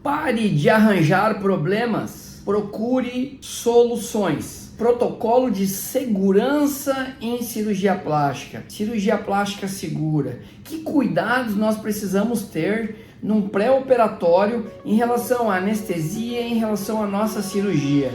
Pare de arranjar problemas, procure soluções. Protocolo de segurança em cirurgia plástica. Cirurgia plástica segura. Que cuidados nós precisamos ter num pré-operatório em relação à anestesia, em relação à nossa cirurgia?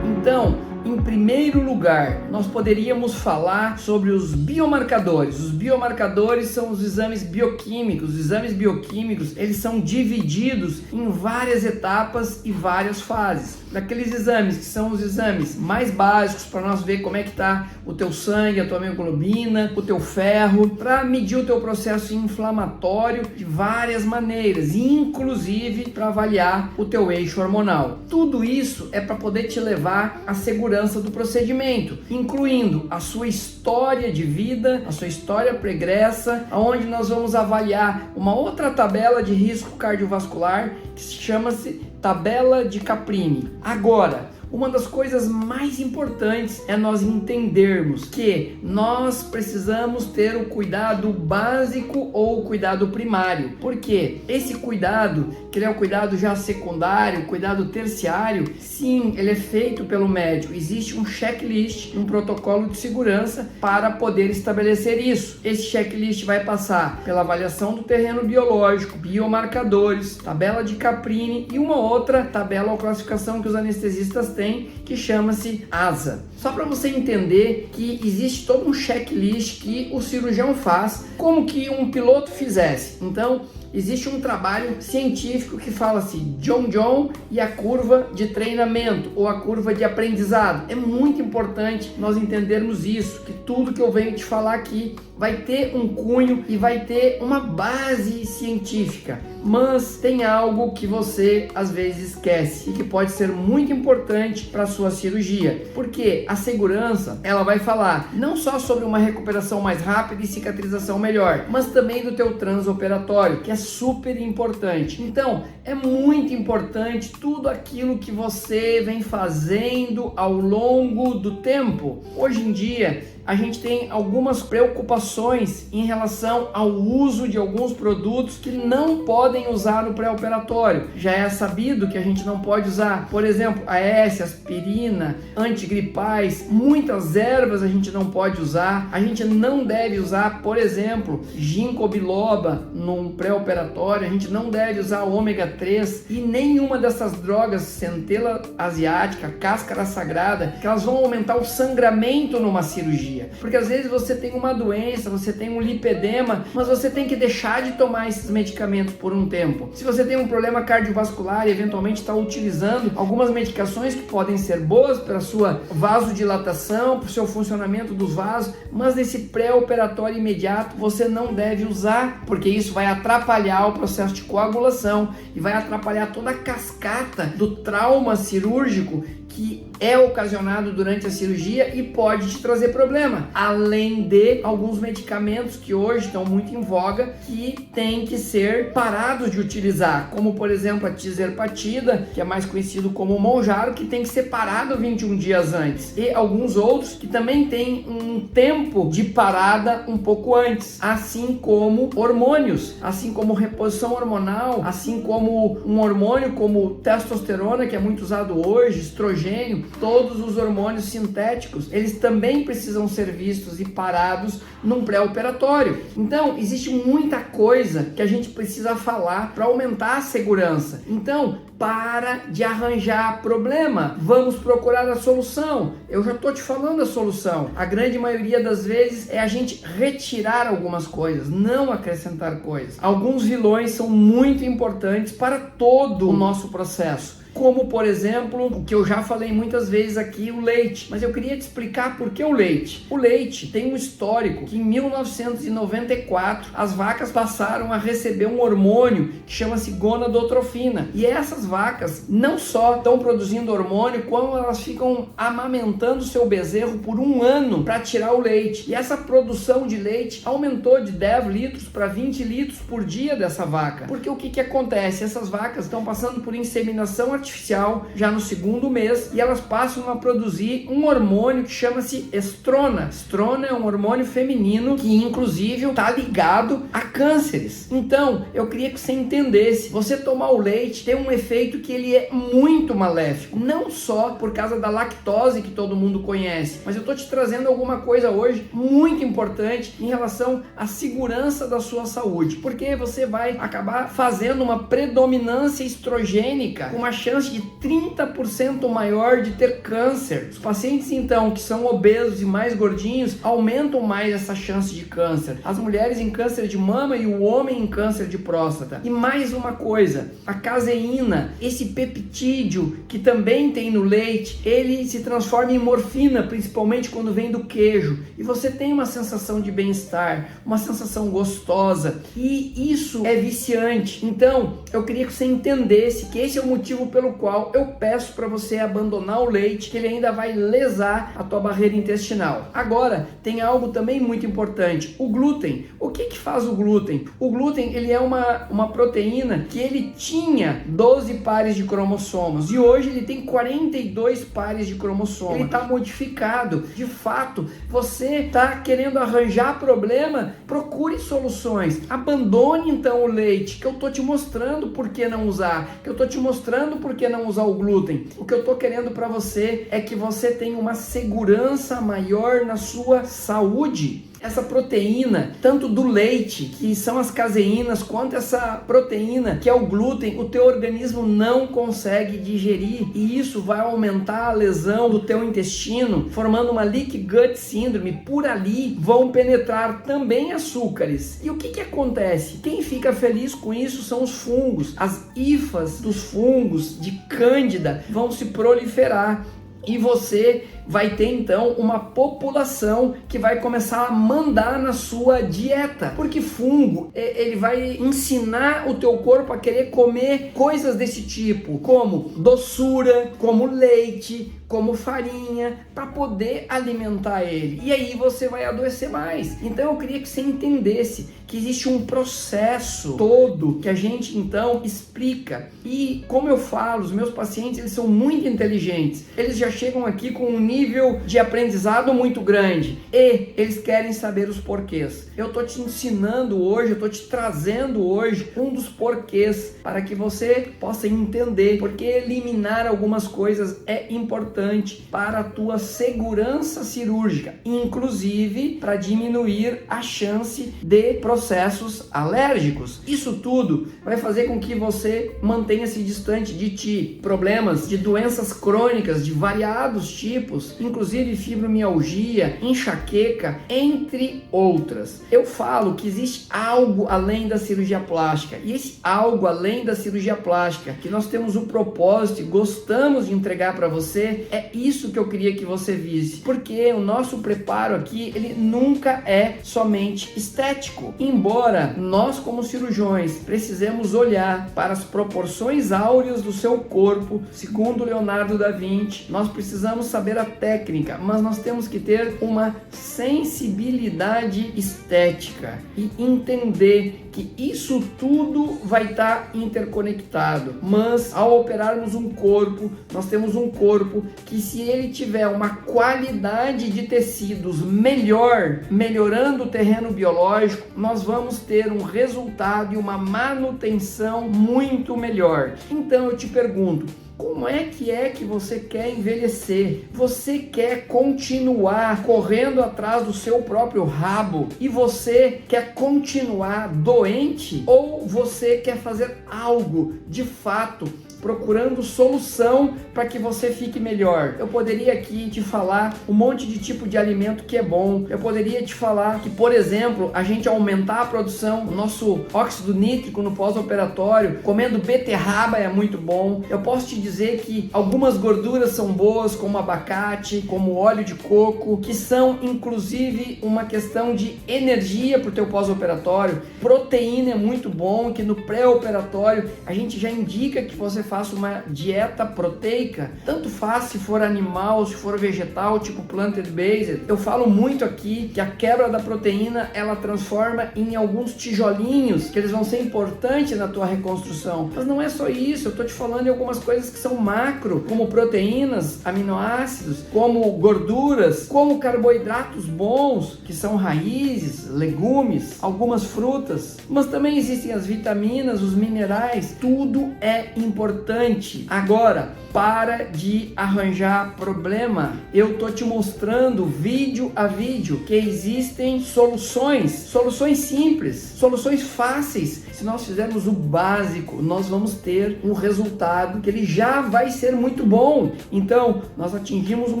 Então, em primeiro lugar, nós poderíamos falar sobre os biomarcadores. Os biomarcadores são os exames bioquímicos. Os exames bioquímicos, eles são divididos em várias etapas e várias fases. Daqueles exames que são os exames mais básicos para nós ver como é que está o teu sangue, a tua hemoglobina, o teu ferro, para medir o teu processo inflamatório de várias maneiras, inclusive para avaliar o teu eixo hormonal. Tudo isso é para poder te levar à segurança do procedimento, incluindo a sua história de vida, a sua história pregressa, onde nós vamos avaliar uma outra tabela de risco cardiovascular que chama-se tabela de Caprini. Agora, uma das coisas mais importantes é nós entendermos que nós precisamos ter o cuidado básico ou o cuidado primário. Por quê? Esse cuidado, que ele é o cuidado já secundário, cuidado terciário, sim, ele é feito pelo médico. Existe um checklist, um protocolo de segurança para poder estabelecer isso. Esse checklist vai passar pela avaliação do terreno biológico, biomarcadores, tabela de Caprini e uma outra tabela ou classificação que os anestesistas têm, que chama-se ASA. Só para você entender que existe todo um checklist que o cirurgião faz, como que um piloto fizesse. Então, existe um trabalho científico que fala-se John e a curva de treinamento ou a curva de aprendizado. É muito importante nós entendermos isso, que tudo que eu venho te falar aqui vai ter um cunho e vai ter uma base científica, mas tem algo que você às vezes esquece e que pode ser muito importante para a sua cirurgia, porque a segurança, ela vai falar não só sobre uma recuperação mais rápida e cicatrização melhor, mas também do teu transoperatório, que é super importante. Então, é muito importante tudo aquilo que você vem fazendo ao longo do tempo. Hoje em dia, a gente tem algumas preocupações em relação ao uso de alguns produtos que não podem usar no pré-operatório. Já é sabido que a gente não pode usar, por exemplo, AS, aspirina, antigripais, muitas ervas a gente não pode usar. A gente não deve usar, por exemplo, ginkgo biloba num pré-operatório. A gente não deve usar ômega 3 e nenhuma dessas drogas, centela asiática, cáscara sagrada, que elas vão aumentar o sangramento numa cirurgia. Porque às vezes você tem uma doença, você tem um lipedema, mas você tem que deixar de tomar esses medicamentos por um tempo. Se você tem um problema cardiovascular e eventualmente está utilizando algumas medicações que podem ser boas para a sua vasodilatação, para o seu funcionamento dos vasos, mas nesse pré-operatório imediato você não deve usar, porque isso vai atrapalhar o processo de coagulação e vai atrapalhar toda a cascata do trauma cirúrgico que é ocasionado durante a cirurgia e pode te trazer problema, além de alguns medicamentos que hoje estão muito em voga que tem que ser parados de utilizar, como por exemplo a tizerpatida, que é mais conhecido como Mounjaro, que tem que ser parado 21 dias antes, e alguns outros que também tem um tempo de parada um pouco antes, assim como hormônios, assim como reposição hormonal, assim como um hormônio como testosterona, que é muito usado hoje, estrogênio, todos os hormônios sintéticos, eles também precisam ser vistos e parados num pré-operatório. Então, existe muita coisa que a gente precisa falar para aumentar a segurança. Então, para de arranjar problema, vamos procurar a solução. Eu já estou te falando a solução. A grande maioria das vezes é a gente retirar algumas coisas, não acrescentar coisas. Alguns vilões são muito importantes para todo o nosso processo, como por exemplo, o que eu já falei muitas vezes aqui, o leite. Mas eu queria te explicar por que o leite. O leite tem um histórico que em 1994 as vacas passaram a receber um hormônio que chama-se gonadotrofina. E essas vacas não só estão produzindo hormônio, como elas ficam amamentando seu bezerro por um ano para tirar o leite. E essa produção de leite aumentou de 10 litros para 20 litros por dia dessa vaca. Porque o que acontece? Essas vacas estão passando por inseminação artificial artificial já no segundo mês e elas passam a produzir um hormônio que chama-se estrona. Estrona é um hormônio feminino que inclusive está ligado a cânceres. Então, eu queria que você entendesse, você tomar o leite tem um efeito que ele é muito maléfico, não só por causa da lactose que todo mundo conhece, mas eu estou te trazendo alguma coisa hoje muito importante em relação à segurança da sua saúde, porque você vai acabar fazendo uma predominância estrogênica com uma chance de 30% maior de ter câncer. Os pacientes então que são obesos e mais gordinhos aumentam mais essa chance de câncer, as mulheres em câncer de mama e o homem em câncer de próstata. E mais uma coisa, a caseína, esse peptídeo que também tem no leite, ele se transforma em morfina, principalmente quando vem do queijo, e você tem uma sensação de bem-estar, uma sensação gostosa, e isso é viciante. Então, eu queria que você entendesse que esse é o motivo pelo qual eu peço para você abandonar o leite, que ele ainda vai lesar a tua barreira intestinal. Agora, tem algo também muito importante, o glúten. O que faz o glúten? O glúten, ele é uma proteína que ele tinha 12 pares de cromossomos e hoje ele tem 42 pares de cromossomos. Ele está modificado. De fato, você está querendo arranjar problema? Procure soluções. Abandone então o leite, que eu estou te mostrando por que não usar, que eu estou te mostrando por que não usar o glúten. O que eu estou querendo para você é que você tenha uma segurança maior na sua saúde. Essa proteína, tanto do leite, que são as caseínas, quanto essa proteína, que é o glúten, o teu organismo não consegue digerir e isso vai aumentar a lesão do teu intestino, formando uma leaky gut syndrome. Por ali vão penetrar também açúcares. E o que acontece? Quem fica feliz com isso são os fungos. As hifas dos fungos de cândida vão se proliferar. E você vai ter então uma população que vai começar a mandar na sua dieta, porque fungo, ele vai ensinar o teu corpo a querer comer coisas desse tipo, como doçura, como leite, como farinha, para poder alimentar ele, e aí você vai adoecer mais. Então eu queria que você entendesse que existe um processo todo que a gente então explica, e como eu falo, os meus pacientes, eles são muito inteligentes, eles já chegam aqui com um nível de aprendizado muito grande e eles querem saber os porquês. Eu tô te ensinando hoje, eu tô te trazendo hoje um dos porquês para que você possa entender porque eliminar algumas coisas é importante para a tua segurança cirúrgica, inclusive para diminuir a chance de processos alérgicos. Isso tudo vai fazer com que você mantenha-se distante de ti, problemas de doenças crônicas de variados tipos, inclusive fibromialgia, enxaqueca, entre outras. Eu falo que existe algo além da cirurgia plástica, e esse algo além da cirurgia plástica, que nós temos o propósito e gostamos de entregar para você, é isso que eu queria que você visse, porque o nosso preparo aqui, ele nunca é somente estético, embora nós como cirurgiões precisemos olhar para as proporções áureas do seu corpo, segundo Leonardo da Vinci, nós precisamos saber a técnica, mas nós temos que ter uma sensibilidade estética e entender que isso tudo vai estar interconectado. Mas ao operarmos um corpo, nós temos um corpo que, se ele tiver uma qualidade de tecidos melhor, melhorando o terreno biológico, nós vamos ter um resultado e uma manutenção muito melhor. Então eu te pergunto, como é que você quer envelhecer? Você quer continuar correndo atrás do seu próprio rabo? E você quer continuar doente? Ou você quer fazer algo de fato, procurando solução para que você fique melhor? Eu poderia aqui te falar um monte de tipo de alimento que é bom. Eu poderia te falar que, por exemplo, a gente aumentar a produção do nosso óxido nítrico no pós-operatório, comendo beterraba é muito bom. Eu posso te dizer que algumas gorduras são boas, como abacate, como óleo de coco, que são inclusive uma questão de energia para o teu pós-operatório. Proteína é muito bom, que no pré-operatório a gente já indica que você faça faço uma dieta proteica, tanto faz se for animal, se for vegetal, tipo plant-based. Eu falo muito aqui que a quebra da proteína, ela transforma em alguns tijolinhos, que eles vão ser importantes na tua reconstrução. Mas não é só isso, eu tô te falando de algumas coisas que são macro, como proteínas, aminoácidos, como gorduras, como carboidratos bons, que são raízes, legumes, algumas frutas, mas também existem as vitaminas, os minerais, tudo é importante. Agora, para de arranjar problema. Eu tô te mostrando vídeo a vídeo que existem soluções simples, soluções fáceis. Se nós fizermos o básico, nós vamos ter um resultado que ele já vai ser muito bom. Então, nós atingimos um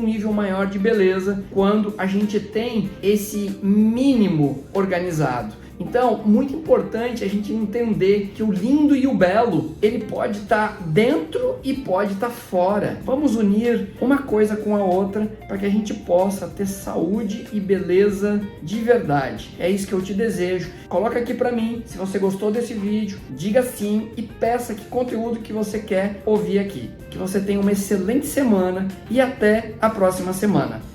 nível maior de beleza quando a gente tem esse mínimo organizado. Então, muito importante a gente entender que o lindo e o belo, ele pode estar dentro e pode estar fora. Vamos unir uma coisa com a outra para que a gente possa ter saúde e beleza de verdade. É isso que eu te desejo. Coloca aqui para mim se você gostou desse vídeo, diga sim e peça que conteúdo que você quer ouvir aqui. Que você tenha uma excelente semana e até a próxima semana.